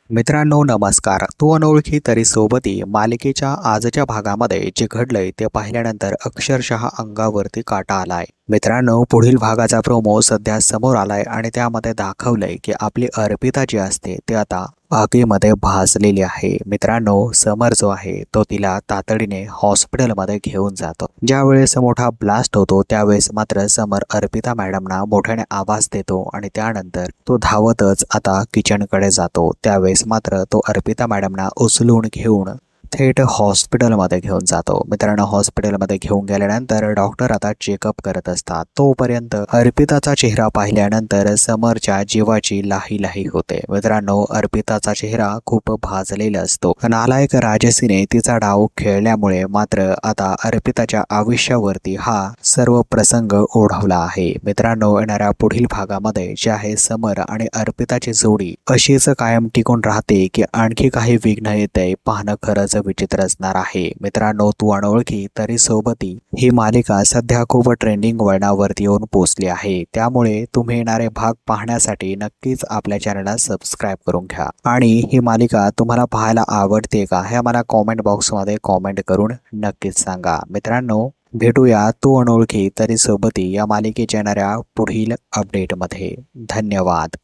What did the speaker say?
मित्रांनो नमस्कार. तू अनोळखी तरी सोबती मालिकेच्या आजच्या भागामध्ये जे घडलंय ते पाहिल्यानंतर अक्षरशः अंगावरती काटा आलाय. मित्रांनो पुढील भागाचा प्रोमो सध्या समोर आलाय आणि त्यामध्ये दाखवलंय की आपली अर्पिता जी असते ते आता आगीमध्ये भाजलेली आहे. मित्रांनो समर जो आहे तो तिला तातडीने हॉस्पिटलमध्ये घेऊन जातो. ज्यावेळेस मोठा ब्लास्ट होतो त्यावेळेस मात्र समर अर्पिता मॅडमना मोठ्याने आवाज देतो आणि त्यानंतर तो धावतच आता किचनकडे जातो. त्यावेळेस मात्र तो अर्पिता मॅडमना उचलून घेऊन थेट हॉस्पिटलमध्ये घेऊन जातो. मित्रांनो हॉस्पिटलमध्ये घेऊन गेल्यानंतर डॉक्टर आता चेकअप करत असतात. तोपर्यंत अर्पिताचा चेहरा पाहिल्यानंतर समरच्या जीवाची लाही लाही होते. मित्रांनो अर्पिताचा चेहरा खूप भाजलेला असतो. नालायक राजसीने तिचा डाव खेळल्यामुळे मात्र आता अर्पिताच्या आयुष्यावरती हा सर्व प्रसंग ओढवला आहे. मित्रांनो येणाऱ्या पुढील भागामध्ये जे आहे समर आणि अर्पिताची जोडी अशीच कायम टिकून राहते की आणखी काही विघ्न येते पाहणं खरंच विचित्र असणार आहे. मित्रांनो तू अनोळखी तरी सोबती ही मालिका सध्या खूप ट्रेंडिंग वळणावरती येऊन पोहोचली आहे. त्यामुळे तुम्ही येणारे भाग पाहण्यासाठी नक्कीच आपल्या चॅनलला सबस्क्राईब करून घ्या आणि ही मालिका तुम्हाला पाहायला आवडते का हे मला कॉमेंट बॉक्समध्ये कॉमेंट करून नक्कीच सांगा. मित्रांनो भेटूया तू अनोळखी तरी सोबती या मालिकेच्या येणाऱ्या पुढील अपडेटमध्ये. धन्यवाद.